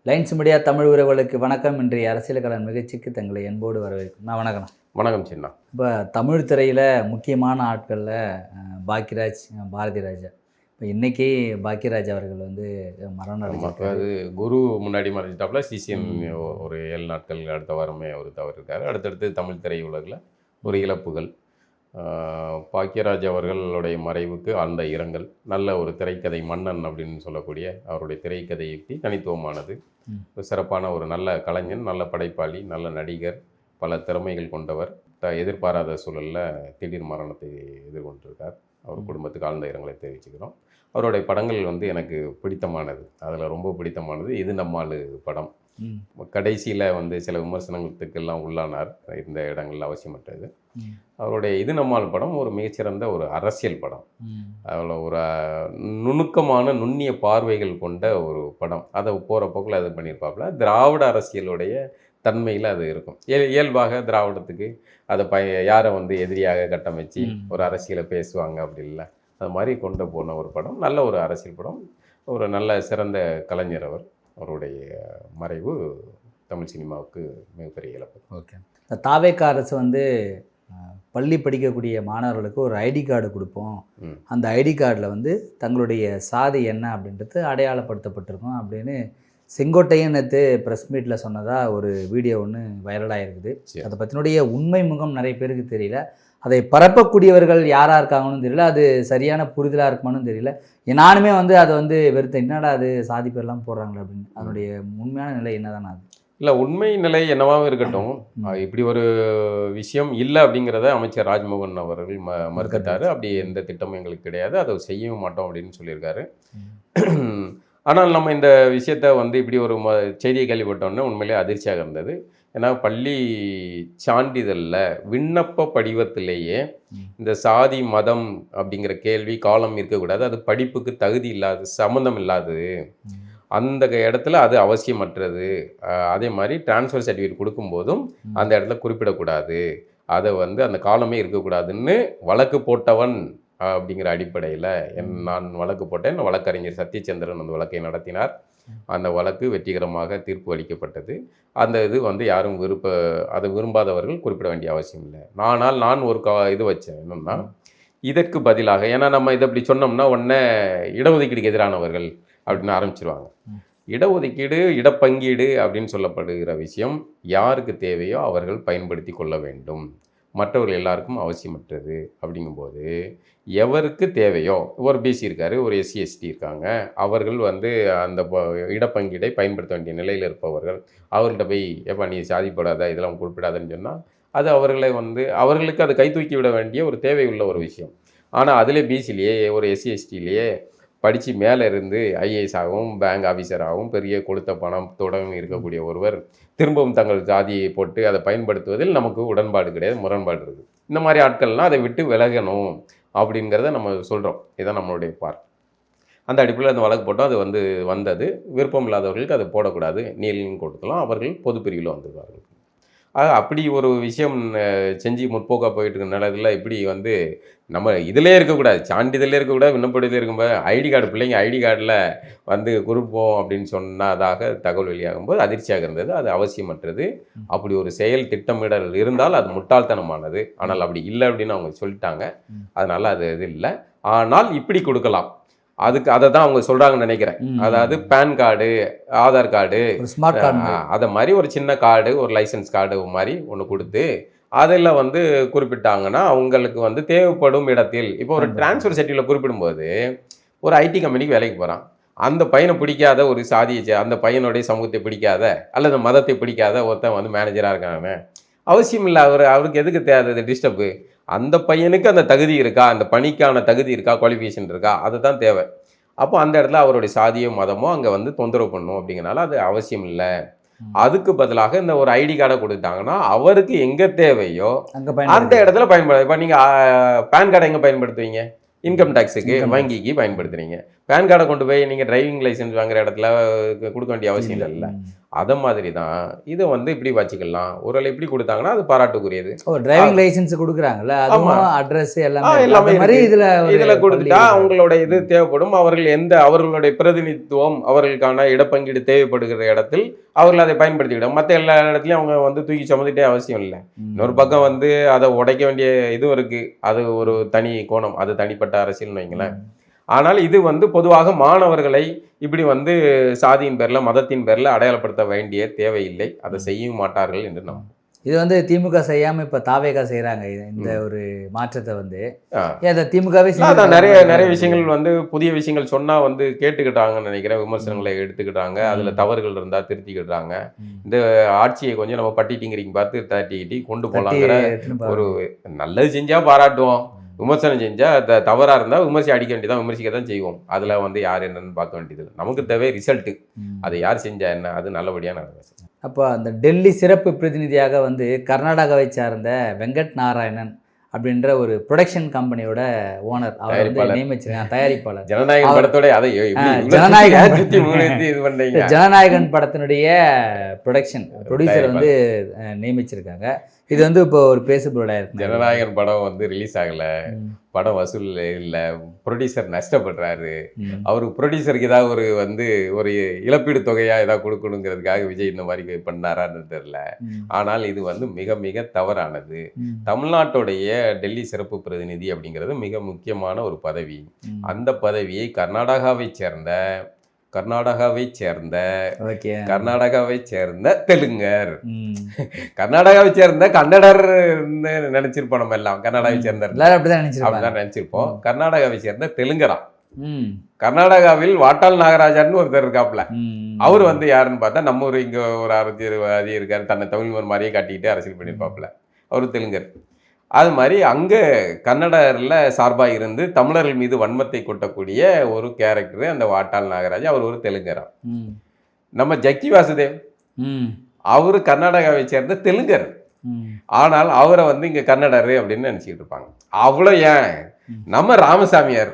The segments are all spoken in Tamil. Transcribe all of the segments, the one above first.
லைன்ஸ் மீடியா தமிழ் உறவுகளுக்கு வணக்கம். இன்றைய அரசியல் கலன் நிகழ்ச்சிக்கு தங்களை அன்போடு வரவேற்கும். நான் வணக்கம். வணக்கம் சின்ன. இப்போ தமிழ் திரையில் முக்கியமான ஆட்களில் பாக்கியராஜ், பாரதி ராஜா. இப்போ இன்றைக்கி பாக்கியராஜ் அவர்கள் வந்து மரணம் அடைஞ்சிருக்காரு. அது குரு முன்னாடி மறைஞ்சிட்டாப்புல. சிசிஎம் ஒரு 7 நாட்கள் அடுத்த வாரமே அவர் தவறிருக்காரு. அடுத்தடுத்து தமிழ் திரை உலகில் ஒரு இழப்புகள். பாக்கியராஜ் அவர்களுடைய மறைவுக்கு ஆழ்ந்த இரங்கல். நல்ல ஒரு திரைக்கதை மன்னன் அப்படின்னு சொல்லக்கூடிய அவருடைய திரைக்கதை யுக்தி தனித்துவமானது. சிறப்பான ஒரு நல்ல கலைஞன், நல்ல படைப்பாளி, நல்ல நடிகர், பல திறமைகள் கொண்டவர். எதிர்பாராத சூழலில் திடீர் மரணத்தை எதிர்கொண்டிருக்கார். அவர் குடும்பத்துக்கு ஆழ்ந்த இரங்கலை தெரிவிச்சுக்கிறோம். அவருடைய படங்கள் வந்து எனக்கு பிடித்தமானது. அதில் ரொம்ப பிடித்தமானது இது நம்மால் படம். கடைசியில் வந்து சில விமர்சனங்களுக்கெல்லாம் உள்ளானார். இந்த இடங்கள் அவசியமற்றது. அவருடைய இது நம்மால் படம் ஒரு மிகச்சிறந்த ஒரு அரசியல் படம். அதில் ஒரு நுணுக்கமான நுண்ணிய பார்வைகள் கொண்ட ஒரு படம். அதை போகிற போக்கில் அது பண்ணியிருப்பாப்புல. திராவிட அரசியலுடைய தன்மையில் அது இருக்கும். இயல்பாக திராவிடத்துக்கு அதை யாரை வந்து எதிரியாக கட்டமைச்சு ஒரு அரசியலை பேசுவாங்க அப்படி இல்லை. அது மாதிரி கொண்டு போன ஒரு படம். நல்ல ஒரு அரசியல் படம். ஒரு நல்ல சிறந்த கலைஞர் அவர். அவருடைய மறைவு தமிழ் சினிமாவுக்கு மிகப்பெரிய இழப்பு. ஓகே. இந்த தாவேக அரசு வந்து பள்ளி படிக்கக்கூடிய மாணவர்களுக்கு ஒரு ஐடி கார்டு கொடுப்போம். அந்த ஐடி கார்டில் வந்து தங்களுடைய சாதி என்ன அப்படின்றது அடையாளப்படுத்தப்பட்டிருக்கும் அப்படின்னு செங்கோட்டையன் நேற்று ப்ரெஸ் மீட்டில் சொன்னதாக ஒரு வீடியோ ஒன்று வைரலாக இருக்குது. அதை பற்றினுடைய உண்மை முகம் நிறைய பேருக்கு தெரியல. அதை பரப்பக்கூடியவர்கள் யாராக இருக்காங்கன்னு தெரியல. அது சரியான புரிதலாக இருக்குமான்னு தெரியல. நானுமே வந்து அதை வந்து வெறுத்த என்னடா அது சாதி பேர்லாம் போடுறாங்களே அப்படின்னு. அதனுடைய உண்மையான நிலை என்னதானே அது? இல்லை, உண்மை நிலை என்னவாகவும் இருக்கட்டும், இப்படி ஒரு விஷயம் இல்லை அப்படிங்கிறத அமைச்சர் ராஜ்மோகன் அவர்கள் மறுத்துட்டார். அப்படி எந்த திட்டமும் எங்களுக்கு கிடையாது, அதை செய்யவும் மாட்டோம் அப்படின்னு சொல்லியிருக்காரு. ஆனால் நம்ம இந்த விஷயத்தை வந்து இப்படி ஒரு செய்தியை கேள்விப்பட்டோன்னே உண்மையிலே அதிர்ச்சியாக இருந்தது. ஏன்னா பள்ளி சான்றிதழில் விண்ணப்ப படிவத்திலேயே இந்த சாதி மதம் அப்படிங்கிற கேள்வி காலம் இருக்கக்கூடாது, அது படிப்புக்கு தகுதி இல்லாது, சம்மந்தம் இல்லாது, அந்த இடத்துல அது அவசியமற்றது. அதே மாதிரி டிரான்ஸ்ஃபர் சர்டிஃபிகேட் கொடுக்கும்போதும் அந்த இடத்துல குறிப்பிடக்கூடாது, அதை வந்து அந்த காலமே இருக்கக்கூடாதுன்னு வழக்கு போட்டவன் அப்படிங்கிற அடிப்படையில் நான் வழக்கு போட்டேன். வழக்கறிஞர் சத்யச்சந்திரன் அந்த வழக்கை நடத்தினார். அந்த வழக்கு வெற்றிகரமாக தீர்ப்பு அளிக்கப்பட்டது. அந்த இது வந்து யாரும் அதை விரும்பாதவர்கள் குறிப்பிட வேண்டிய அவசியம் இல்லை. ஆனால் நான் ஒரு இது வச்சேன் என்னென்னா, இதற்கு பதிலாக, ஏன்னா நம்ம இதை இப்படி சொன்னோம்னா உடனே இடஒதுக்கீடுக்கு எதிரானவர்கள் அப்படின்னு ஆரம்பிச்சிருவாங்க. இடஒதுக்கீடு, இடப்பங்கீடு அப்படின்னு சொல்லப்படுகிற விஷயம் யாருக்கு தேவையோ அவர்கள் பயன்படுத்தி கொள்ள வேண்டும், மற்றவர்கள் எல்லாருக்கும் அவசியமற்றது. அப்படிங்கும்போது எவருக்கு தேவையோ, ஒரு பிசி இருக்கார், ஒரு எஸ்சி எஸ்டி இருக்காங்க, அவர்கள் வந்து அந்த இடப்பங்கீடை பயன்படுத்த வேண்டிய நிலையில் இருப்பவர்கள், அவர்கள்ட்ட போய் எப்போ நீ சாதிப்படாத இதெல்லாம் குறிப்பிடாதுன்னு சொன்னால் அது அவர்களை வந்து அவர்களுக்கு அது கை தூக்கி விட வேண்டிய ஒரு தேவை உள்ள ஒரு விஷயம். ஆனால் அதிலே பிசிலேயே ஒரு எஸ்சி எஸ்டிலேயே படித்து மேலே இருந்து ஐஏஎஸ் ஆகவும் பேங்க் ஆஃபீஸராகவும் பெரிய கொடுத்த பணத்தோடவும் இருக்கக்கூடிய ஒருவர் திரும்பவும் தங்கள் ஜாதியை போட்டு அதை பயன்படுத்துவதில் நமக்கு உடன்பாடு கிடையாது, முரண்பாடு இருக்குது. இந்த மாதிரி ஆட்கள்லாம் அதை விட்டு விலகணும் அப்படிங்கிறத நம்ம சொல்கிறோம். இதுதான் நம்மளுடைய அந்த அடிப்படையில் அந்த வழக்கு போட்டோம். அது வந்து வந்தது. விருப்பம் இல்லாதவர்களுக்கு அதை போடக்கூடாது, நீல்னு கொடுக்கலாம். அவர்கள் பொது பிரிவில் வந்துடுவார்கள். அப்படி ஒரு விஷயம் செஞ்சு முற்போக்காக போயிட்டு இருக்க நிலையில் இப்படி வந்து நம்ம இதிலே இருக்கக்கூடாது, சான்றிதழே இருக்கக்கூடாது, விண்ணப்படிலே இருக்கும்போது ஐடி கார்டு, பிள்ளைங்க ஐடி கார்டில் வந்து கொடுப்போம் அப்படின்னு சொன்னதாக தகவல் வெளியாகும்போது அதிர்ச்சியாக இருந்தது. அது அவசியமற்றது. அப்படி ஒரு செயல் திட்டமிடல் இருந்தால் அது முட்டாள்தனமானது. ஆனால் அப்படி இல்லை அப்படின்னு அவங்க சொல்லிட்டாங்க. அதனால் அது இது இல்லை. ஆனால் இப்படி கொடுக்கலாம், அதுக்கு அதை தான் அவங்க சொல்கிறாங்கன்னு நினைக்கிறேன். அதாவது PAN card, Aadhaar card, smart card, அதை மாதிரி ஒரு சின்ன கார்டு, ஒரு லைசன்ஸ் கார்டு மாதிரி ஒன்று கொடுத்து அதில் வந்து குறிப்பிட்டாங்கன்னா அவங்களுக்கு வந்து தேவைப்படும் இடத்தில், இப்போ ஒரு டிரான்ஸ்ஃபர் சர்டிஃபிகேட்டில் குறிப்பிடும்போது ஒரு ஐடி கம்பெனிக்கு வேலைக்கு போகிறான், அந்த பையனை பிடிக்காத ஒரு சாதியை, அந்த பையனுடைய சமூகத்தை பிடிக்காத அல்லது மதத்தை பிடிக்காத ஒருத்தன் வந்து மேனேஜராக இருக்காங்க, அவசியம் இல்லை. அவருக்கு எதுக்கு தேவை டிஸ்டர்பு? அந்த பையனுக்கு அந்த தகுதி இருக்கா, அந்த பணிக்கான தகுதி இருக்கா, குவாலிஃபிகேஷன் இருக்கா, அதுதான் தேவை. அப்போ அந்த இடத்துல அவருடைய சாதியோ மதமோ அங்கே வந்து தொந்தரவு பண்ணும். அப்படிங்கிறனால அது அவசியம் இல்லை. அதுக்கு பதிலாக இந்த ஒரு ஐடி கார்டை கொடுத்தாங்கன்னா அவருக்கு எங்கே தேவையோ அந்த இடத்துல பயன்படுத்த. இப்போ நீங்கள் பேன் கார்டை எங்கே பயன்படுத்துவீங்க? இன்கம் டேக்ஸுக்கு, வங்கிக்கு பயன்படுத்துறீங்க. பேன் கார்டை கொண்டு போய் நீங்கள் டிரைவிங் லைசன்ஸ் வாங்குற இடத்துல கொடுக்க வேண்டிய அவசியம் இல்லை. அதை மாதிரி தான் இதை வந்து இப்படி வச்சுக்கலாம். ஒரு ஆள் இப்படி கொடுத்தாங்கன்னா அது பாராட்டுக்குரியது. டிரைவிங் லைசன்ஸ் கொடுக்குறாங்கல்ல, அதுவும் அட்ரஸ் எல்லாமே எல்லாமே மாதிரி இருக்கு. இதுல கொடுத்துட்டா அவங்களோட இது தேவைப்படும். அவர்களுடைய பிரதிநிதித்துவம், அவர்களுக்கான இடப்பங்கீடு தேவைப்படுகிற இடத்தில் அவர்கள் அதை பயன்படுத்திக்கிட்டாங்க. மற்ற எல்லா இடத்துலையும் அவங்க வந்து தூக்கி சுமந்துட்டே அவசியம் இல்லை. இன்னொரு பக்கம் வந்து அதை உடைக்க வேண்டிய இதுவும் இருக்கு. அது ஒரு தனி கோணம், அது தனிப்பட்ட அரசியல்னு வைங்களேன். ஆனால் இது வந்து பொதுவாக மாணவர்களை இப்படி வந்து சாதியின் பேர்ல, மதத்தின் பேர்ல அடையாளப்படுத்த வேண்டிய தேவையில்லை. அதை செய்யவும் மாட்டார்கள் என்று நம்பும். இது வந்து திமுக செய்யாம இப்ப தாவேகா செய்யறாங்க. இந்த ஒரு மாற்றத்தை வந்து திமுகவே நிறைய விஷயங்கள் வந்து புதிய விஷயங்கள் சொன்னா வந்து கேட்டுக்கிட்டாங்கன்னு நினைக்கிறேன். விமர்சனங்களை எடுத்துக்கிட்டாங்க. அதுல தவறுகள் இருந்தா திருத்திக்கிட்டாங்க. இந்த ஆட்சியை கொஞ்சம் நம்ம பட்டிட்டிங்கிறீங்க பார்த்து தட்டிக்கிட்டி கொண்டு போலாங்கிற ஒரு நல்லது செஞ்சா பாராட்டுவோம். விமர்சனம் செஞ்சா தவறா இருந்தா விமர்சி அடிக்க வேண்டியதான், விமர்சிக்க தான் செய்வோம். அதுல வந்து யார் என்னன்னு பார்க்க வேண்டியது. நமக்கு தேவை ரிசல்ட். அதை யார் செஞ்சா என்ன, அது நல்லபடியா நடக்கும். அப்போ அந்த டெல்லி சிறப்பு பிரதிநிதியாக வந்து கர்நாடகாவை சார்ந்த வெங்கட் நாராயணன் அப்படின்ற ஒரு ப்ரொடக்ஷன் கம்பெனியோட ஓனர் அவர் வந்து நியமிச்சிருக்காங்க. தயாரிப்பாளர். ஜனநாயகன் படத்தோட ஜனநாயகன் படத்தினுடைய ப்ரொடக்ஷன் ப்ரொடியூசர் வந்து நியமிச்சிருக்காங்க. இது வந்து இப்போ ஒரு பேசுபொருளாக இருக்கு. ஜனநாயகன் படம் வந்து ரிலீஸ் ஆகலை, படம் வசூல் இல்லை, ப்ரொடியூசர் நஷ்டப்படுறாரு. அவருக்கு ப்ரொடியூசருக்கு ஏதாவது ஒரு இழப்பீடு தொகையாக ஏதாவது கொடுக்கணுங்கிறதுக்காக விஜய் இந்த மாதிரி பண்ணாரான்னு தெரியல. ஆனால் இது வந்து மிக மிக தவறானது. தமிழ்நாட்டுடைய டெல்லி சிறப்பு பிரதிநிதி அப்படிங்கிறது மிக முக்கியமான ஒரு பதவி. அந்த பதவியை கர்நாடகாவை சேர்ந்த தெலுங்கர், கர்நாடகாவை சேர்ந்த கன்னடர் நினைச்சிருப்போம். நம்ம எல்லாம் கர்நாடகாவை சேர்ந்த அப்படிதான் நினைச்சிருப்போம். கர்நாடகாவை சேர்ந்த தெலுங்கரா. கர்நாடகாவில் வாட்டாள் நாகராஜான்னு ஒருத்தர் இருக்காப்புல. அவர் வந்து யாருன்னு பார்த்தா நம்ம ஊர் இங்க ஒரு அரசியல்வாதி இருக்காரு, தன்னை தமிழ் மாதிரியே காட்டிக்கிட்டு அரசியல் பண்ணியிருப்பாப்புல. அவர் தெலுங்கர். அது மாதிரி அங்கே கன்னடரில் சார்பாக இருந்து தமிழர்கள் மீது வன்மத்தை கொட்டக்கூடிய ஒரு கேரக்டரு அந்த வாட்டாள் நாகராஜ். அவர் ஒரு தெலுங்கரா. நம்ம ஜக்கி வாசுதேவ் அவரு கர்நாடகாவை சேர்ந்த தெலுங்கர். ஆனால் அவரை வந்து இங்கே கன்னடரு அப்படின்னு நினச்சிக்கிட்டு இருப்பாங்க. அவ்வளோ ஏன் நம்ம ராமசாமியார்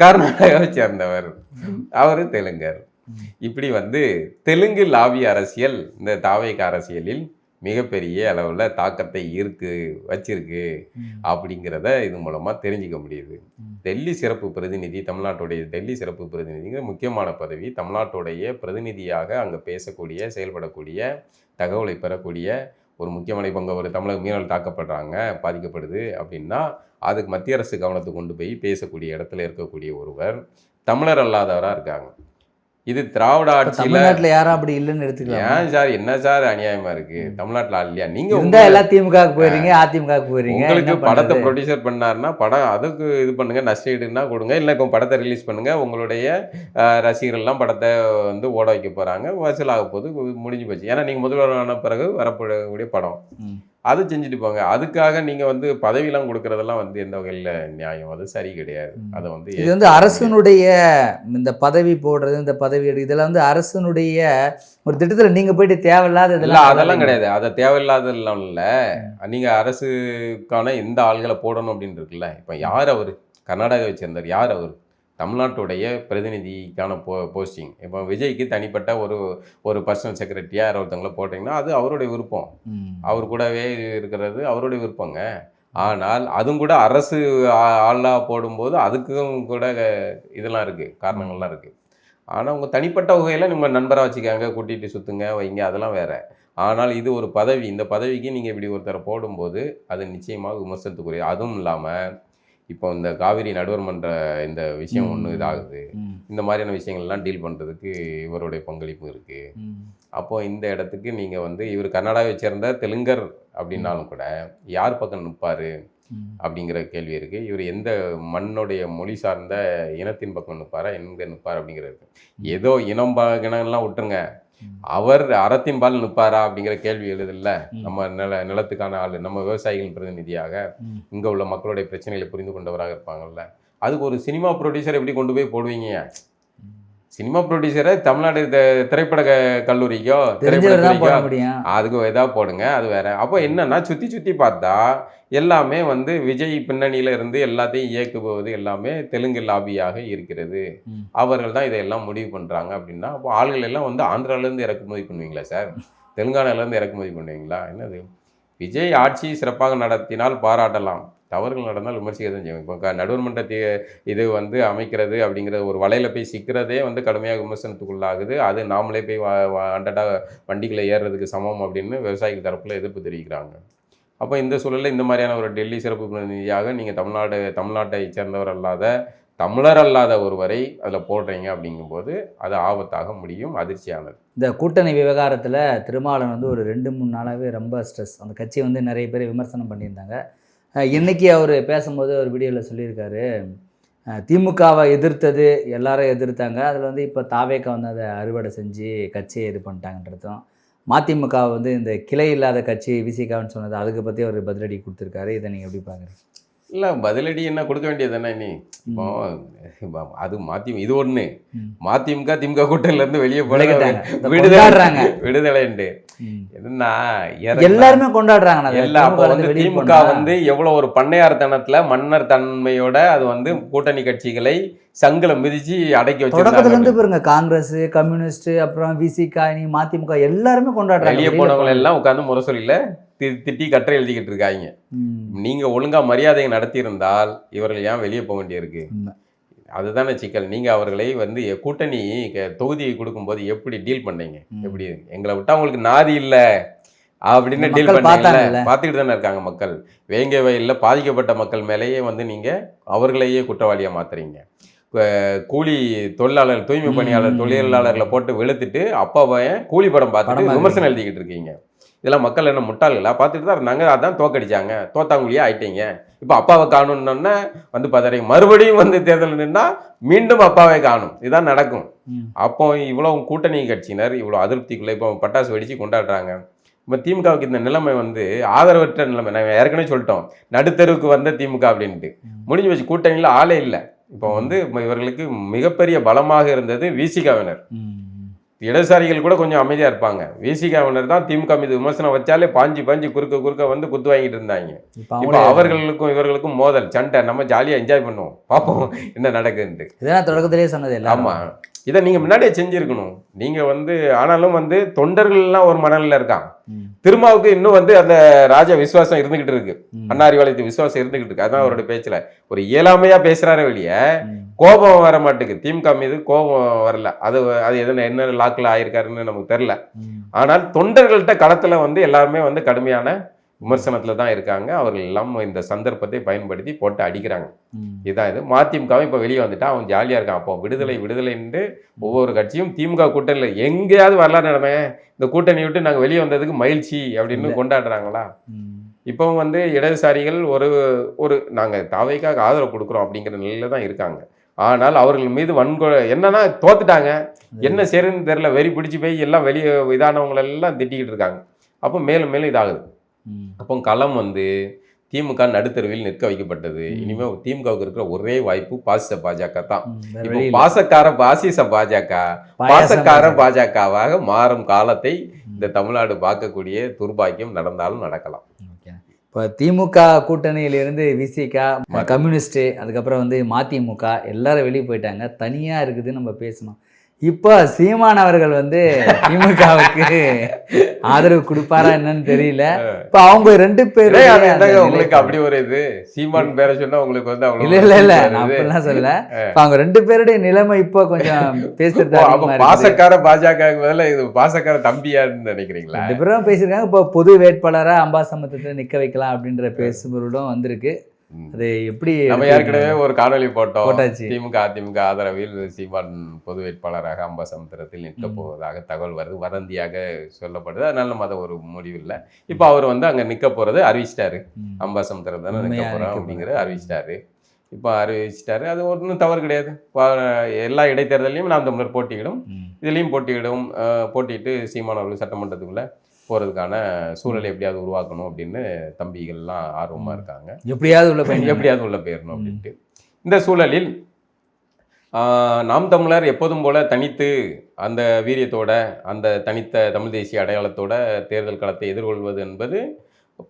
கர்நாடகாவை சேர்ந்தவர், அவரு தெலுங்கர். இப்படி வந்து தெலுங்கு லாபி அரசியல் இந்த தாவேக அரசியலில் மிகப்பெரிய அளவில் தாக்கத்தை வச்சிருக்கு அப்படிங்கிறத இது மூலமாக தெரிஞ்சிக்க முடியுது. டெல்லி சிறப்பு பிரதிநிதி, தமிழ்நாட்டுடைய டெல்லி சிறப்பு பிரதிநிதிங்கிற முக்கியமான பதவி. தமிழ்நாட்டுடைய பிரதிநிதியாக அங்கே பேசக்கூடிய, செயல்படக்கூடிய, தகவலை பெறக்கூடிய ஒரு முக்கியமான பங்கு. ஒரு தமிழக மீனவர்கள் தாக்கப்படுறாங்க, பாதிக்கப்படுது அப்படின்னா அதுக்கு மத்திய அரசு கவனத்துக்கு கொண்டு போய் பேசக்கூடிய இடத்துல இருக்கக்கூடிய ஒருவர் தமிழர் அல்லாதவராக இருக்காங்க. இது திராவிட ஆட்சியில் யாரும் அப்படி இல்லைன்னு எடுத்துக்கலாம். ஏன் சார், என்ன சார் அநியாயமா இருக்கு? தமிழ்நாட்டில் ஆள் இல்லையா? நீங்க எல்லா திமுக போயிருங்க, அதிமுக போயிருங்க. உங்களுக்கு படத்தை ப்ரொடியூசர் பண்ணாருன்னா படம் அதுக்கு இது பண்ணுங்க, நஷ்டஈடுனா கொடுங்க. இல்லை இப்போ படத்தை ரிலீஸ் பண்ணுங்க, உங்களுடைய ரசிகர்கள்லாம் படத்தை வந்து ஓட வைக்க போறாங்க, வசூலாக போது முடிஞ்சு போச்சு. ஏன்னா நீங்க முதல்வரான பிறகு வரப்படக்கூடிய படம் அது செஞ்சுட்டு போங்க. அதுக்காக நீங்க வந்து பதவியெல்லாம் கொடுக்கறதெல்லாம் வந்து எந்த வகையில் நியாயம்? அது சரி கிடையாது. அதை வந்து இது வந்து அரசனுடைய இந்த பதவி போடுறது, இந்த பதவி இதெல்லாம் வந்து அரசனுடைய ஒரு திட்டத்தில் நீங்க போயிட்டு தேவையில்லாத அதெல்லாம் கிடையாது. அதை தேவையில்லாதெல்லாம் இல்லை. நீங்க அரசுக்கான எந்த ஆள்களை போடணும் அப்படின்னு இருக்குல்ல. இப்போ யார் அவர்? கர்நாடகாவை சேர்ந்தார். யார் அவர்? தமிழ்நாட்டுடைய பிரதிநிதிக்கான போஸ்டிங். இப்போ விஜய்க்கு தனிப்பட்ட ஒரு பர்சனல் செக்ரட்டரியா ஒருத்தவங்களை போட்டிங்கன்னா அது அவருடைய விருப்பம். அவர் கூடவே இருக்கிறது அவருடைய விருப்பங்க. ஆனால் அதுவும் கூட அரசு ஆளாக போடும்போது அதுக்கும் கூட இதெல்லாம் இருக்குது, காரணங்கள்லாம் இருக்குது. ஆனால் உங்கள் தனிப்பட்ட வகையில் நம்ம நண்பராக வச்சுக்காங்க, கூட்டிகிட்டு சுற்றுங்க வைங்க, அதெல்லாம் வேறு. ஆனால் இது ஒரு பதவி. இந்த பதவிக்கு நீங்கள் இப்படி ஒருத்தரை போடும்போது அது நிச்சயமாக விமர்சனத்துக்குரிய. அதுவும் இல்லாமல் இப்போ இந்த காவிரி நடுவர் மன்ற இந்த விஷயம் ஒன்று இதாகுது. இந்த மாதிரியான விஷயங்கள்லாம் டீல் பண்ணுறதுக்கு இவருடைய பங்களிப்பு இருக்குது. அப்போது இந்த இடத்துக்கு நீங்கள் வந்து இவர் கர்நாடகாவை சேர்ந்த தெலுங்கர் அப்படின்னாலும் கூட யார் பக்கம் நிற்பார் அப்படிங்கிற கேள்வி இருக்குது. இவர் எந்த மண்ணுடைய மொழி சார்ந்த இனத்தின் பக்கம் நிற்பாரா, எங்கே நிற்பார் அப்படிங்கிறது. ஏதோ இனம்லாம் விட்டுருங்க, அவர் அறத்தின் பால் நிற்பாரா அப்படிங்கிற கேள்வி எழுதில்ல. நம்ம நிலத்துக்கான ஆள், நம்ம விவசாயிகள் பிரதிநிதியாக இங்கே உள்ள மக்களுடைய பிரச்சனைகளை புரிந்து கொண்டவராக இருப்பாங்கல்ல. அதுக்கு ஒரு சினிமா ப்ரொடியூசர் எப்படி கொண்டு போய் போடுவீங்க? சினிமா ப்ரொடியூசரை தமிழ்நாடு திரைப்பட கல்லூரிக்கோ தெரிஞ்சவர் தான் போட திரைப்பட முடியும். அதுக்கு ஏதாவது போடுங்க, அது வேற. அப்போ என்னன்னா சுற்றி பார்த்தா எல்லாமே வந்து விஜய் பின்னணியில இருந்து எல்லாத்தையும் இயக்குவது எல்லாமே தெலுங்கு லாபியாக இருக்கிறது. அவர்கள் தான் இதெல்லாம் முடிவு பண்ணுறாங்க அப்படின்னா, அப்போ ஆளுகள் எல்லாம் வந்து ஆந்திராவிலேருந்து இறக்குமதி பண்ணுவீங்களா சார்? தெலுங்கானாலேருந்து இறக்குமதி பண்ணுவீங்களா? என்னது? விஜய் ஆட்சி சிறப்பாக நடத்தினால் பாராட்டலாம், தவறுகள் நடந்தால் விமர்சிக்க தான் செய்வோம். இப்போ நடுவர் மன்றத்தை இது வந்து அமைக்கிறது அப்படிங்கிற ஒரு வலையில் போய் சிக்கிறதே வந்து கடுமையாக விமர்சனத்துக்குள்ளாகுது. அது நாமளே போய் அண்டடா வண்டிகளை ஏறுறதுக்கு சமம் அப்படின்னு விவசாயிகள் தரப்பில் எதிர்ப்பு தெரிவிக்கிறாங்க. அப்போ இந்த சூழலில் இந்த மாதிரியான ஒரு டெல்லி சிறப்பு பிரதிநிதியாக நீங்கள் தமிழ்நாட்டை சேர்ந்தவர் அல்லாத தமிழர் அல்லாத ஒருவரை அதில் போடுறீங்க அப்படிங்கும்போது அது ஆபத்தாக முடியும், அதிர்ச்சியானது. இந்த கூட்டணி விவகாரத்தில் திருமாவளவன் வந்து ஒரு 2-3 நாளாகவே ரொம்ப ஸ்ட்ரெஸ். அந்த கட்சி வந்து நிறைய பேர் விமர்சனம் பண்ணியிருந்தாங்க. இன்றைக்கி அவர் பேசும்போது ஒரு வீடியோவில் சொல்லியிருக்காரு, திமுகவை எதிர்த்தது எல்லாரும் எதிர்த்தாங்க, அதில் வந்து இப்போ தாவேக்கா வந்து அதை அறுவடை செஞ்சு கட்சியை இது பண்ணிட்டாங்கன்றதும், மதிமுக வந்து இந்த கிளை இல்லாத கட்சி விசிகான்னு சொன்னது, அதுக்கு பற்றி அவர் பதிலடி கொடுத்துருக்காரு. இதை நீங்கள் எப்படி பார்க்குறீங்க? இல்லை, பதிலடி என்ன கொடுக்க வேண்டியது தானே நீ? இப்போ அது இது ஒன்று மதிமுக திமுக கூட்டணியிலேருந்து வெளியே விடுதலைறாங்க விடுதலைன்ட்டு என்னன்னா எல்லாருமே கொண்டாடுறாங்க. எல்லா அப்போ வந்து திமுக வந்து எவ்வளோ ஒரு பண்ணையார்த்தனத்தில் மன்னர் தன்மையோட அது வந்து கூட்டணி கட்சிகளை சங்கில மிதிச்சு அடக்கி வச்சு தொடக்கத்துல இருந்து பாருங்க, காங்கிரஸ், கம்யூனிஸ்ட், அப்புறம் விசிகா, மதிமுக எல்லாருமே கொண்டாடுறாங்க. வெளியே போனவங்க எல்லாம் உட்காந்து முரசொலியில் திட்டி கட்டுரை எழுதிக்கிட்டு இருக்காங்க. நீங்க ஒழுங்கா மரியாதையை நடத்தியிருந்தால் இவர்கள் ஏன் வெளியே போக வேண்டியிருக்கு? அதுதானே சிக்கல். நீங்க அவர்களை வந்து கூட்டணி தொகுதியை கொடுக்கும்போது எப்படி டீல் பண்ணீங்க? எப்படி எங்களை விட்டா உங்களுக்கு நாதி இல்லை அப்படின்னு டீல் பண்ணீங்க? பார்த்துக்கிட்டு தானே இருக்காங்க மக்கள். வேங்கை வயலில் பாதிக்கப்பட்ட மக்கள் மேலேயே வந்து நீங்க அவர்களையே குற்றவாளியாக மாத்துறீங்க. கூலி தொழிலாளர், தூய்மை பணியாளர், தொழிலாளர்களை போட்டு வெளுத்துட்டு அப்பாவை கூலி படம் பார்த்துட்டு விமர்சனம் எழுதிக்கிட்டு இருக்கீங்க. இதெல்லாம் மக்கள் என்ன முட்டாள்களா? பார்த்துட்டு தான் இருந்தாங்க. அதான் தோக்கடிச்சாங்க, தோத்தாங்குழியாக ஆயிட்டீங்க. இப்போ அப்பாவை காணும்னோன்னா வந்து பார்த்தாரு, மறுபடியும் வந்து தேர்தல் நின்னா மீண்டும் அப்பாவை காணும். இதுதான் நடக்கும். அப்போ இவ்வளோ கூட்டணி கட்சியினர் இவ்வளோ அதிருப்திக்குள்ளே இப்போ பட்டாசு வெடிச்சு கொண்டாடுறாங்க. இப்போ திமுகவுக்கு இந்த நிலைமை வந்து ஆதரவற்ற நிலைமை. நாங்கள் ஏற்கனவே சொல்லிட்டோம், நடுத்தருவுக்கு வந்த திமுக அப்படின்ட்டு. முடிஞ்சு வச்சு கூட்டணியில் ஆளே இல்லை. இப்போ வந்து இவர்களுக்கு மிகப்பெரிய பலமாக இருந்தது விசிகாவினர். இடதுசாரிகள் கூட கொஞ்சம் அமைதியாக இருப்பாங்க. விசிகாவினர் தான் திமுக மீது விமர்சனம் வச்சாலே பாஞ்சு குறுக்க வந்து குத்து வாங்கிட்டு இருந்தாங்க. இப்போ அவர்களுக்கும் இவர்களுக்கும் மோதல், சண்டை. நம்ம ஜாலியாக என்ஜாய் பண்ணுவோம், பார்ப்போம் என்ன நடக்குதுன்ட்டு. இதெல்லாம் தொடக்கத்திலே சொன்னது இல்லை. ஆமாம், இதை நீங்கள் முன்னாடியே செஞ்சுருக்கணும். நீங்கள் வந்து ஆனாலும் வந்து தொண்டர்கள்லாம் ஒரு மனநிலையில் இருக்கான். திருமாவுக்கு இன்னும் வந்து அந்த ராஜ விசுவாசம் இருந்துகிட்டு இருக்கு, அண்ணாரிவாளையத்து விசுவாசம் இருந்துகிட்டு இருக்கு. அதான் அவரோட பேச்சுல ஒரு இயலாமையா பேசுறாரு வெளியே, கோபம் வர மாட்டேங்குது. திமுக மீது கோபம் வரல. அது என்ன லாக்கில் ஆயிருக்காருன்னு நமக்கு தெரியல. ஆனால் தொண்டர்கள்ட்ட களத்துல வந்து எல்லாருமே வந்து கடுமையான விமர்சனத்துல தான் இருக்காங்க. அவர்கள் எல்லாம் இந்த சந்தர்ப்பத்தை பயன்படுத்தி போட்டு அடிக்கிறாங்க. இதுதான் இது. மதிமுகவும் இப்போ வெளியே வந்துட்டா அவன் ஜாலியா இருக்கான். அப்போ விடுதலைன்னு ஒவ்வொரு கட்சியும் திமுக கூட்டணியில் எங்கேயாவது வரலாறு நடமே, இந்த கூட்டணி விட்டு நாங்கள் வெளியே வந்ததுக்கு மகிழ்ச்சி அப்படின்னு கொண்டாடுறாங்களா? இப்போ வந்து இடதுசாரிகள் ஒரு நாங்கள் தாவைக்காக ஆதரவு கொடுக்குறோம் அப்படிங்கிற நிலையில தான் இருக்காங்க. ஆனால் அவர்கள் மீது என்னன்னா தோத்துட்டாங்க, என்ன செய்யறதுன்னு தெரியல, வெறி பிடிச்சி போய் எல்லாம் வெளியே இதானவங்களெல்லாம் திட்டிக்கிட்டு இருக்காங்க. அப்போ மேலும் மேலும் இதாகுது. அப்போ களம் வந்து திமுக நடுத்தருவில் நிற்க வைக்கப்பட்டது. இனிமேல் திமுகவுக்கு இருக்கிற ஒரே வாய்ப்பு பாசிச பாஜக தான். இப்போ பாசிச பாஜக பாஜகவாக மாறும் காலத்தை இந்த தமிழ்நாடு பார்க்கக்கூடிய துர்பாக்கியம் நடந்தாலும் நடக்கலாம். இப்போ திமுக கூட்டணியிலிருந்து விசிகா, கம்யூனிஸ்ட்டு, அதுக்கப்புறம் வந்து மதிமுக எல்லாரும் வெளியே போயிட்டாங்க, தனியாக இருக்குதுன்னு நம்ம பேசணும். இப்போ சீமான் அவர்கள் வந்து திமுகவுக்கு ஆதரவு கொடுப்பாரா என்னன்னு தெரியல. இப்போ அவங்க 2 பேரும் உங்களுக்கு அப்படி ஒரு இது சீமான் பேரை சொன்னா உங்களுக்கு வந்து இல்ல நான் அப்படிலாம் சொல்லல. இப்போ அவங்க 2 பேருடைய நிலைமை இப்போ கொஞ்சம் பேசுறது. பாசக்கார பாஜக இது பாசக்கார தம்பியான்னு நினைக்கிறீங்களா? 2 பேரும் பேசியிருக்காங்க. இப்போ பொது வேட்பாளரா அம்பாசமுத்திரத்தை நிற்க வைக்கலாம் அப்படின்ற பேசுபொருளும் வந்திருக்கு. அது எப்படி? நம்ம ஏற்கனவே ஒரு காணொலி போட்டோம். திமுக அதிமுக ஆதரவில் சீமான் பொது வேட்பாளராக அம்பாசமுத்திரத்தில் நிற்க போவதாக தகவல் வருது, வதந்தியாக சொல்லப்படுது. அதனால நம்ம அதை ஒரு முடிவு இல்லை. இப்போ அவர் வந்து அங்கே நிற்க போறது அறிவிச்சிட்டாரு. அம்பாசமுத்திரம் தானே நிற்க போறோம் அப்படிங்கிறத அறிவிச்சிட்டாரு. இப்போ அறிவிச்சிட்டாரு. அது ஒன்றும் தவறு கிடையாது. எல்லா இடைத்தேர்தலையும் நாம் தமிழர் போட்டியிடும், இதுலேயும் போட்டியிட்டு சீமான் அவர்கள் சட்டமன்றத்துக்குள்ள போகிறதுக்கான சூழலை எப்படியாவது உருவாக்கணும் அப்படின்னு தம்பிகள்லாம் ஆர்வமாக இருக்காங்க. எப்படியாவது உள்ள போயிடணும் அப்படின்ட்டு. இந்த சூழலில் நாம் தமிழர் எப்போதும் போல தனித்து அந்த வீரியத்தோட அந்த தனித்த தமிழ் தேசிய அடையாளத்தோட தேர்தல் களத்தை எதிர்கொள்வது என்பது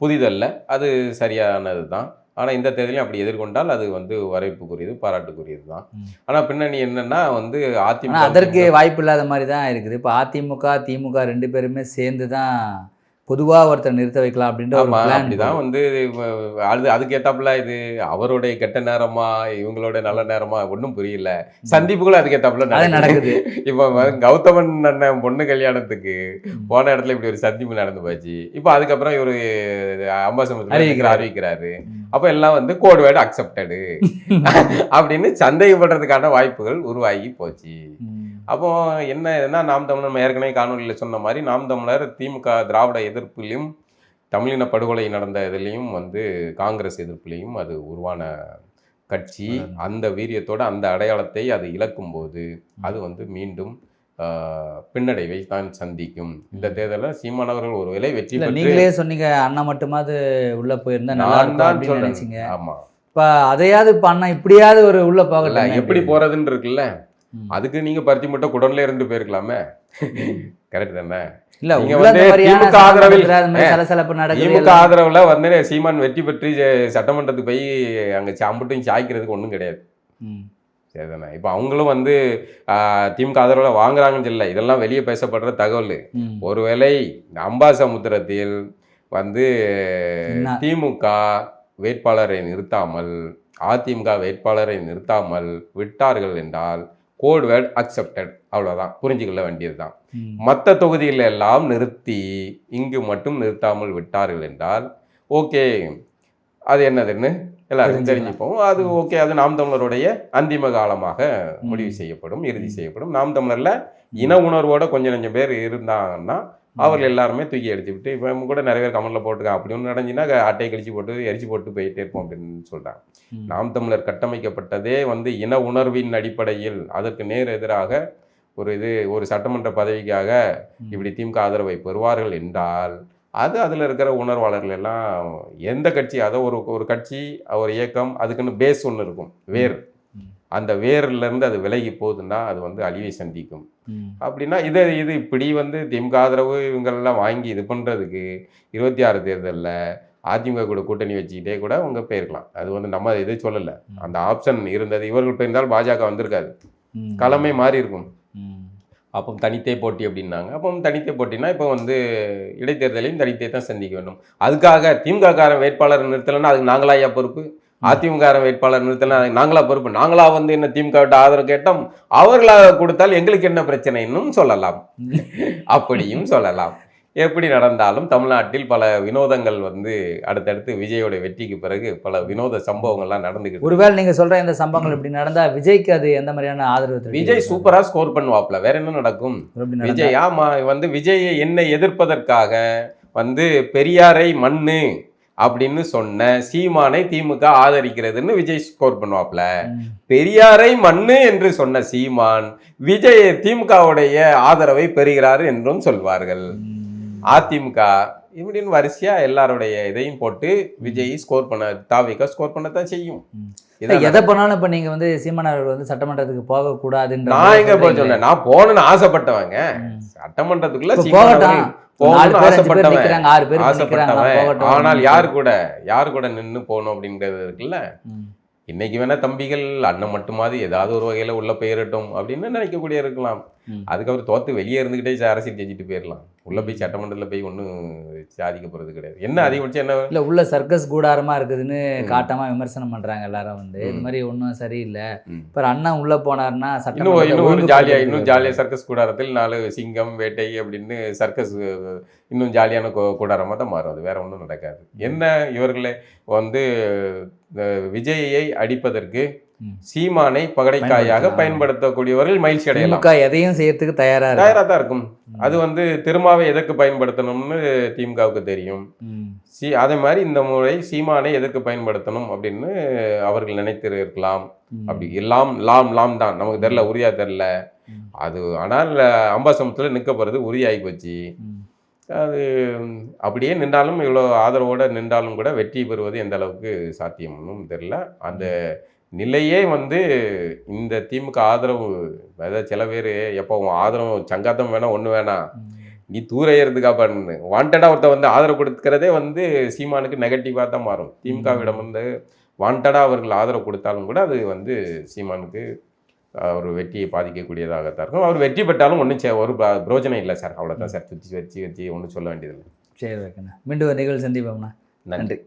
புதிதல்ல, அது சரியானது தான். ஆனால் இந்த தேர்தலையும் அப்படி எதிர்கொண்டால் அது வந்து வரவேற்புக்குரியது, பாராட்டுக்குரியது தான். ஆனால் பின்னணி என்னன்னா வந்து அதிமுக அதற்கு வாய்ப்பு இல்லாத மாதிரி தான் இருக்குது. இப்போ அதிமுக திமுக 2 பேருமே சேர்ந்து தான் பொதுவாக ஒருத்தர் நிறுத்த வைக்கலாம் அப்படின்ற ஒரு பிளான். அப்படிதான் வந்து அதுக்கேத்தாப்புல இது அவருடைய கெட்ட நேரமா இவங்களோட நல்ல நேரமா ஒன்றும் புரியல. சந்திப்புகளும் அதுக்கேத்தாப்புல நடக்குது. இப்போ கௌதமன் அண்ணன் பொண்ணு கல்யாணத்துக்கு போன இடத்துல இப்படி ஒரு சந்திப்பு நடந்து போச்சு. இப்போ அதுக்கப்புறம் இவரு அம்பாசமுத்திரம் அறிவிக்கிறாரு. அப்போ எல்லாம் வந்து கோட் வேர்டு அக்செப்டடு அப்படின்னு சந்தேகப்படுறதுக்கான வாய்ப்புகள் உருவாகி போச்சு. அப்போ என்ன நாம் தமிழர் நம்ம ஏற்கனவே காணொலியில் சொன்ன மாதிரி நாம் தமிழர் திமுக திராவிட எதிர்ப்புலையும் தமிழின படுகொலை நடந்த இதுலேயும் வந்து காங்கிரஸ் எதிர்ப்புலையும் அது உருவான கட்சி. அந்த வீரியத்தோட அந்த அடையாளத்தை அது இழக்கும் போது அது வந்து மீண்டும் பின்னடைவை தான் சந்திக்கும். இந்த தேர்தலில் சீமானவர்கள் ஒரு வேளை வெற்றி பெற்று, நீங்களே சொன்னீங்க அண்ணா மட்டுமாவது உள்ள போயிருந்தா நான் தான் நினைச்சீங்க. ஆமா, இப்போ அதையாவது இப்போ அண்ணா இப்படியாவது ஒரு உள்ள போகல, எப்படி போறதுன்னு இருக்குல்ல, அதுக்கு நீங்க பருத்தி மட்டும் குடன்ல இருந்து போயிருக்கலாமே. கரெக்ட் தானே? இல்ல நீங்க வந்து திமுக ஆதரவில் திமுக ஆதரவுல வந்து சீமான் வெற்றி பெற்று சட்டமன்றத்துக்கு போய் அங்க சாம்பிட்டும் சாய்க்கிறதுக்கு ஒன்றும் கிடையாது. சரிதானே? இப்போ அவங்களும் வந்து திமுக ஆதரவுல வாங்குறாங்கன்னு சொல்லல, இதெல்லாம் வெளியே பேசப்படுற தகவல். ஒருவேளை அம்பாசமுத்திரத்தில் வந்து திமுக வேட்பாளரை நிறுத்தாமல் அதிமுக வேட்பாளரை நிறுத்தாமல் விட்டார்கள் என்றால் கோட் வேர்ட் அக்செப்டட், அவ்வளோதான், புரிஞ்சுக்கொள்ள வேண்டியது தான். மற்ற தொகுதியில் எல்லாம் நிறுத்தி இங்கு மட்டும் நிறுத்தாமல் விட்டார்கள் என்றால் ஓகே, அது என்னதுன்னு எல்லாருக்கும் தெரிஞ்சுப்போம். அது ஓகே, அது நாம் தமிழருடைய அந்திம காலமாக முடிவு செய்யப்படும், இறுதி செய்யப்படும். நாம் தமிழரில் இன உணர்வோட கொஞ்சம் கொஞ்சம் பேர் இருந்தாங்கன்னா அவர்கள் எல்லாருமே தூக்கி அடிச்சு விட்டு, இப்போ கூட நிறைய பேர் கமெண்ட்ல போட்டுருக்காங்க, அப்படி ஒன்று நடந்துச்சுன்னா அட்டையை கழிச்சு போட்டு எரிச்சு போட்டு போயிட்டே இருப்போம் அப்படின்னு சொல்கிறாங்க. நாம் தமிழர் கட்டமைக்கப்பட்டதே வந்து இன உணர்வின் அடிப்படையில். அதற்கு நேர் எதிராக ஒரு சட்டமன்ற பதவிக்காக இப்படி திமுக ஆதரவை பெறுவார்கள் என்றால் அது அதில் இருக்கிற உணர்வாளர்கள் எல்லாம் எந்த கட்சி, அதை ஒரு கட்சி ஒரு இயக்கம் அதுக்குன்னு பேஸ் ஒன்று இருக்கும், வேர். அந்த வேர்லேருந்து அது விலகி போகுதுன்னா அது வந்து அழிவை சந்திக்கும். அப்படின்னா இது இப்படி வந்து திமுக ஆதரவு இவங்களெல்லாம் வாங்கி இது பண்ணுறதுக்கு 26 தேர்தலில் அதிமுக கூட கூட்டணி வச்சுக்கிட்டே கூட அவங்க போயிருக்கலாம். அது வந்து நம்ம இது சொல்லலை, அந்த ஆப்ஷன் இருந்தது. இவர்கள் போயிருந்தால் பாஜக வந்திருக்காது, களமே மாறி இருக்கும். அப்போ தனித்தே போட்டி அப்படின்னாங்க. அப்போ தனித்தே போட்டினா இப்போ வந்து இடைத்தேர்தலையும் தனித்தே தான் சந்திக்க வேண்டும். அதுக்காக திமுக காரன் வேட்பாளர் நிறுத்தலைன்னா அதுக்கு நாங்களா ஐயா பொறுப்பு? அதிமுக வேட்பாளர் நிறுத்தலாம் நாங்களா பொறுப்பு? நாங்களா வந்து என்ன திமுக ஆதரவு கேட்டோம், அவர்களாக கொடுத்தால் எங்களுக்கு என்ன பிரச்சனைன்னு சொல்லலாம், அப்படியும் சொல்லலாம். எப்படி நடந்தாலும் தமிழ்நாட்டில் பல வினோதங்கள் வந்து அடுத்தடுத்து விஜயோட வெற்றிக்கு பிறகு பல வினோத சம்பவங்கள்லாம் நடந்துக்கிட்டு. ஒருவேளை நீங்க சொல்ற இந்த சம்பவங்கள் இப்படி நடந்தா விஜய்க்கு அது எந்த மாதிரியான ஆதரவு? விஜய் சூப்பரா ஸ்கோர் பண்ணுவாப்ல, வேற என்ன நடக்கும்? விஜய் ஆமா வந்து விஜயை என்னை எதிர்ப்பதற்காக வந்து பெரியாரை மண்ணு அப்படின்னு சொன்ன சீமானை திமுக ஆதரிக்கிறதுன்னு விஜய் ஸ்கோர் பண்ணுவாப்ல. பெரியாரை மண்ணு என்று சொன்ன சீமான் விஜய் திமுகவுடைய ஆதரவை பெறுகிறார் என்றும் சொல்வார்கள். அதிமுக இப்படின்னு வரிசையா எல்லாருடைய இதையும் போட்டு விஜய் ஸ்கோர் பண்ண தாவிக ஸ்கோர் பண்ணத்தான் செய்யும். எதை பண்ணாலும் இப்ப நீங்க வந்து சீமான் அவர்கள் வந்து சட்டமன்றத்துக்கு போக கூடாதுன்னு நான் எங்க போய் சொன்னேன்? நான் போகணும்னு ஆசைப்பட்டவங்க, சட்டமன்றத்துக்குள்ள ஆசைப்பட்டவன். ஆனால் யாரு கூட நின்று போகணும் அப்படிங்கிறது இருக்குல்ல. இன்னைக்கு வேணா தம்பிகள் அண்ணன் மட்டுமாவது ஏதாவது ஒரு வகையில உள்ள போயிடட்டும் அப்படின்னு நினைக்கக்கூடிய இருக்கலாம். அதுக்கப்புறம் தோத்து வெளியே இருந்துகிட்டே அரசியல் செஞ்சுட்டு போயிடலாம். உள்ள போய் சட்டமன்றத்தில் போய் ஒன்றும் சாதிக்க போறது கிடையாது. என்ன அதிகபட்சம் என்ன இல்லை, உள்ள சர்க்கஸ் கூடாரமா இருக்குதுன்னு காட்டமா விமர்சனம் பண்றாங்க எல்லாரும். வந்து இது மாதிரி ஒன்றும் சரியில்லை. இப்போ அண்ணன் உள்ள போனாருன்னா இன்னும் ஜாலியா சர்க்கஸ் கூடாரத்தில் 4 சிங்கம் வேட்டை அப்படின்னு சர்க்கஸ் இன்னும் ஜாலியான கூடாரமாக தான் மாறும். அது வேற ஒன்றும் நடக்காது. என்ன இவர்களே வந்து விஜயை அடிப்பதற்கு சீமானை பகடைக்காயாக பயன்படுத்தக்கூடியவர்கள் மகிழ்ச்சி அடையலாம். எதையும் செய்யறதுக்கு தயாரா தான் இருக்கும். அது வந்து திருமாவை எதற்கு பயன்படுத்தணும்னு திமுகவுக்கு தெரியும். அதே மாதிரி இந்த முறை சீமானை எதற்கு பயன்படுத்தணும் அப்படின்னு அவர்கள் நினைத்து இருக்கலாம். அப்படி எல்லாம் லாம் தான் நமக்கு தெரியல, உறுதியா தெரியல அது. ஆனால் அம்பாசமுத்திரத்தில் நிற்க போறது உறுதியாகி போச்சு. அது அப்படியே நின்றாலும் இவ்வளோ ஆதரவோடு நின்றாலும் கூட வெற்றி பெறுவது எந்த அளவுக்கு சாத்தியம்னும் தெரில. அந்த நிலையே வந்து இந்த திமுக ஆதரவு, அதாவது சில பேர் எப்போ உன் ஆதரவு சங்காத்தம் வேணாம் ஒன்று வேணாம் நீ தூர ஏறதுக்காப்பான்னு வாண்டடாக ஒருத்தர் வந்து ஆதரவு கொடுக்கிறதே வந்து சீமானுக்கு நெகட்டிவாக தான் மாறும். திமுகவிடம் வந்து வாண்டடாக அவர்கள் ஆதரவு கொடுத்தாலும் கூட அது வந்து சீமானுக்கு ஒரு வெற்றியை பாதிக்கக்கூடியதாகத்தான் இருக்கும். அவர் வெற்றி பெற்றாலும் ஒன்றும் ஒரு பிரோஜனம் இல்லை சார், அவ்வளோதான் சார். வச்சு ஒன்றும் சொல்ல வேண்டியதில்லை. சரி, ஓகேண்ணா. மீண்டும் ஒரு நிகழ்வு சந்திப்போம்ண்ணா. நன்றி.